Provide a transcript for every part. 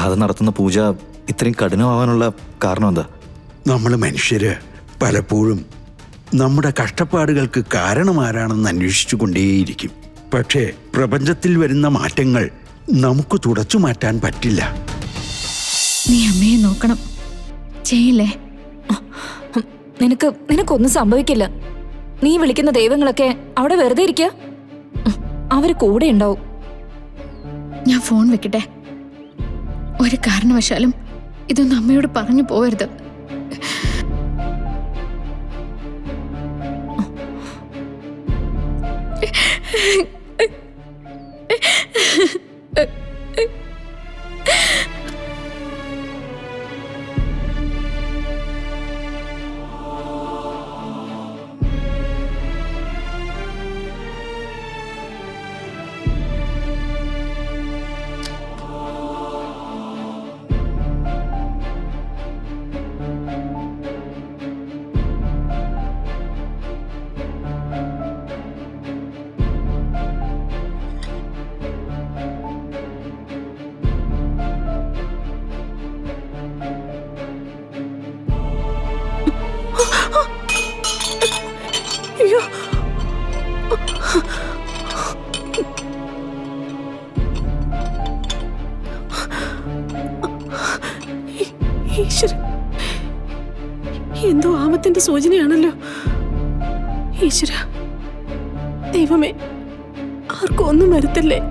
ഗാഥ നടത്തുന്ന പൂജ ഇത്രയും കഠിനമാവാനുള്ള കാരണം എന്താ? നമ്മൾ മനുഷ്യര് പലപ്പോഴും നമ്മുടെ കഷ്ടപ്പാടുകൾക്ക് കാരണമാരാണെന്ന് അന്വേഷിച്ചു കൊണ്ടേയിരിക്കും. പക്ഷേ പ്രപഞ്ചത്തിൽ വരുന്ന മാറ്റങ്ങൾ നമുക്ക് തുടച്ചു മാറ്റാൻ പറ്റില്ല. നീ അമ്മയെ നോക്കണം, ചെയ്യില്ലേ? നിനക്കൊന്നും സംഭവിക്കില്ല. നീ വിളിക്കുന്ന ദൈവങ്ങളൊക്കെ അവിടെ വെറുതെ ഇരിക്കുക, അവര് കൂടെ ഉണ്ടാവും. ഞാൻ ഫോൺ വെക്കട്ടെ. ഒരു കാരണവശാലും ഇതൊന്നും അമ്മയോട് പറഞ്ഞു പോവരുത്. എന്തോ ആമത്തിന്റെ സൂചനയാണല്ലോ. ഈശ്വര, ദൈവമേ, ആർക്കും ഒന്നും വരുത്തല്ലേ.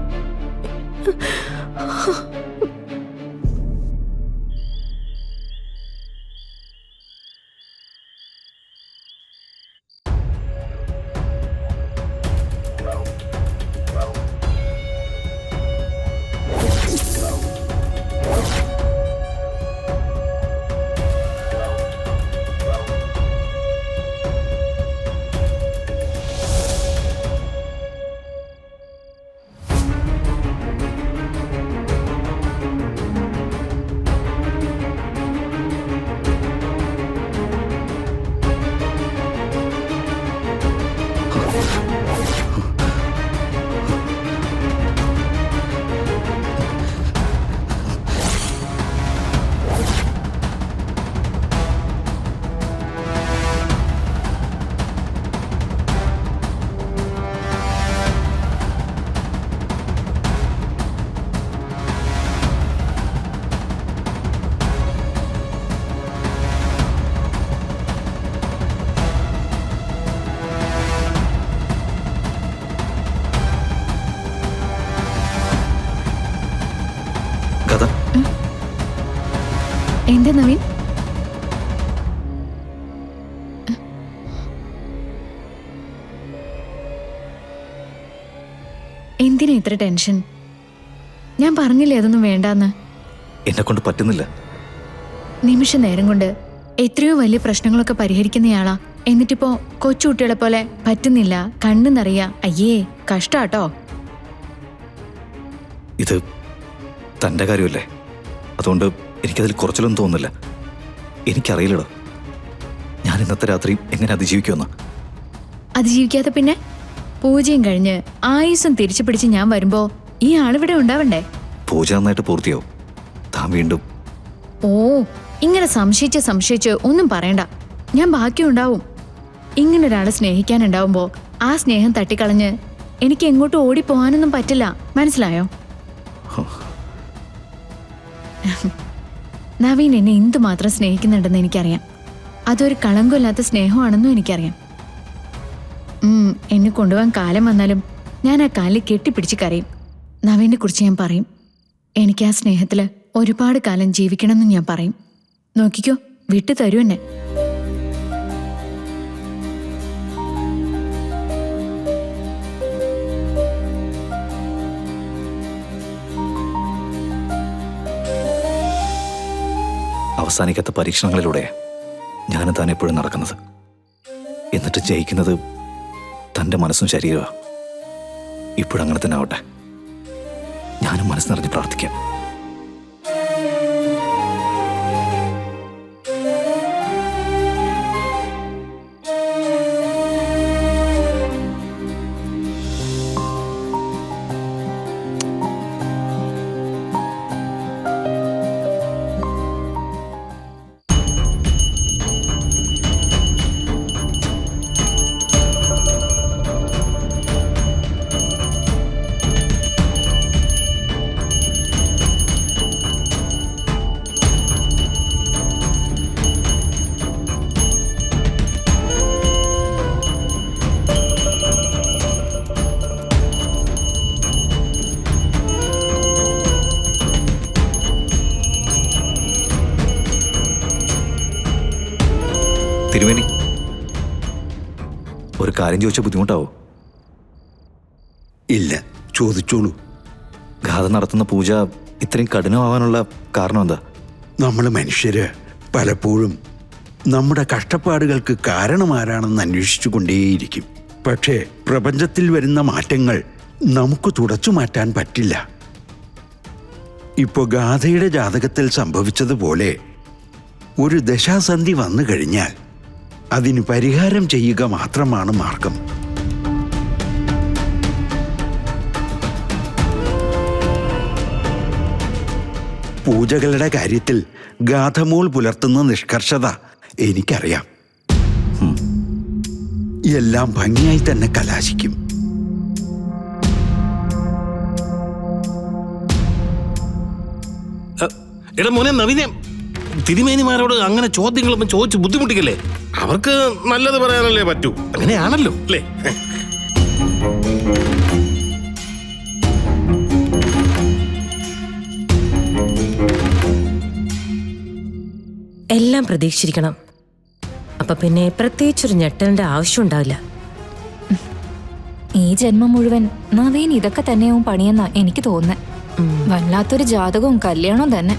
എന്താ നവീൻ? എന്തിനാ ഇത്ര ടെൻഷൻ? ഞാൻ പറഞ്ഞില്ലേ അതൊന്നും വേണ്ടാന്ന്. എന്നെ കൊണ്ട് പറ്റുന്നില്ല. നിമിഷ നേരം കൊണ്ട് എത്രയോ വലിയ പ്രശ്നങ്ങളൊക്കെ പരിഹരിക്കുന്നയാളാ. എന്നിട്ടിപ്പോ കൊച്ചുകുട്ടികളെ പോലെ പറ്റുന്നില്ല, കണ്ണു നിറയാ. അയ്യേ, കഷ്ടാട്ടോ. ഇത് തൻ്റെ കാര്യമല്ലേ, അതുകൊണ്ട് എനിക്കതിൽ കുറച്ചിലൊന്നും തോന്നുന്നില്ല. എനിക്കറിയില്ലടോ, ഞാൻ ഇന്നത്തെ രാത്രി എങ്ങനെ അതിജീവിക്കുമെന്ന്. അതിജീവിക്കാതെ പിന്നെ? പൂജയും കഴിഞ്ഞ് ആയുസ്സും തിരിച്ചു പിടിച്ച് ഞാൻ വരുമ്പോ ഈ ആളിവിടെ ഉണ്ടാവണ്ടേ? പൂജ നന്നായിട്ട് പൂർത്തിയാവും. താൻ വീണ്ടും ഇങ്ങനെ സംശയിച്ച് ഒന്നും പറയണ്ട. ഞാൻ ബാക്കിയുണ്ടാവും. ഇങ്ങനൊരാളെ സ്നേഹിക്കാനുണ്ടാവുമ്പോ ആ സ്നേഹം തട്ടിക്കളഞ്ഞ് എനിക്ക് എങ്ങോട്ടും ഓടിപ്പോവാനൊന്നും പറ്റില്ല. മനസ്സിലായോ? നവീൻ എന്നെ എന്തുമാത്രം സ്നേഹിക്കുന്നുണ്ടെന്ന് എനിക്കറിയാം. അതൊരു കളങ്കമില്ലാത്ത സ്നേഹമാണെന്നും എനിക്കറിയാം. എന്നെ കൊണ്ടുപോകാൻ കാലം വന്നാലും ഞാൻ ആ കാലിൽ കെട്ടിപ്പിടിച്ച് കരയും. നവീനെ കുറിച്ച് ഞാൻ പറയും. എനിക്ക് ആ സ്നേഹത്തില് ഒരുപാട് കാലം ജീവിക്കണമെന്നും ഞാൻ പറയും. നോക്കിക്കോ, വിട്ടു തരൂ എന്നെ. അവസാനിക്കാത്ത പരീക്ഷണങ്ങളിലൂടെ ഞാനും താൻ എപ്പോഴും നടക്കുന്നത്. എന്നിട്ട് ജയിക്കുന്നത് തൻ്റെ മനസ്സും ശരീരമാണ്. ഇപ്പോഴങ്ങനെ തന്നെ ആവട്ടെ. ഞാനും മനസ്സ് നിറഞ്ഞ് പ്രാർത്ഥിക്കാം. തിരുമേനി, ഒരു കാര്യം ചോദിച്ചാൽ ബുദ്ധിമുട്ടാവോ? ഇല്ല, ചോദിച്ചോളൂ. ഗാഥ നടത്തുന്ന പൂജ ഇത്രയും കഠിനമാവാനുള്ള കാരണം എന്താ? നമ്മൾ മനുഷ്യര് പലപ്പോഴും നമ്മുടെ കഷ്ടപ്പാടുകൾക്ക് കാരണമാരാണെന്ന് അന്വേഷിച്ചു കൊണ്ടേയിരിക്കും. പക്ഷേ പ്രപഞ്ചത്തിൽ വരുന്ന മാറ്റങ്ങൾ നമുക്ക് തുടച്ചു മാറ്റാൻ പറ്റില്ല. ഇപ്പോൾ ഗാഥയുടെ ജാതകത്തിൽ സംഭവിച്ചതുപോലെ ഒരു ദശാസന്ധി വന്നു കഴിഞ്ഞാൽ അതിന് പരിഹാരം ചെയ്യുക മാത്രമാണ് മാർഗം. പൂജകളുടെ കാര്യത്തിൽ ഗാഥമോൾ പുലർത്തുന്ന നിഷ്കർഷത എനിക്കറിയാം. എല്ലാം ഭംഗിയായി തന്നെ കലാശിക്കും. എടാ മോനെ നവീനെ, തിരുമേനിമാരോട് അങ്ങനെ ചോദ്യങ്ങളൊന്നും ചോദിച്ച് ബുദ്ധിമുട്ടിക്കല്ലേ. അവർക്ക് നല്ലത് പറയാനല്ലേ പറ്റൂ. അങ്ങനെയാണല്ലോ അല്ലേ? എല്ലാം പ്രതീക്ഷിച്ചിരിക്കണം. അപ്പൊ പിന്നെ പ്രത്യേകിച്ചൊരു ഞെട്ടലിന്റെ ആവശ്യം ഉണ്ടാവില്ല. ഈ ജന്മം മുഴുവൻ നവീൻ ഇതൊക്കെ തന്നെയാവും പണിയെന്നാ എനിക്ക് തോന്നുന്നത്. വല്ലാത്തൊരു ജാതകവും കല്യാണവും തന്നെ.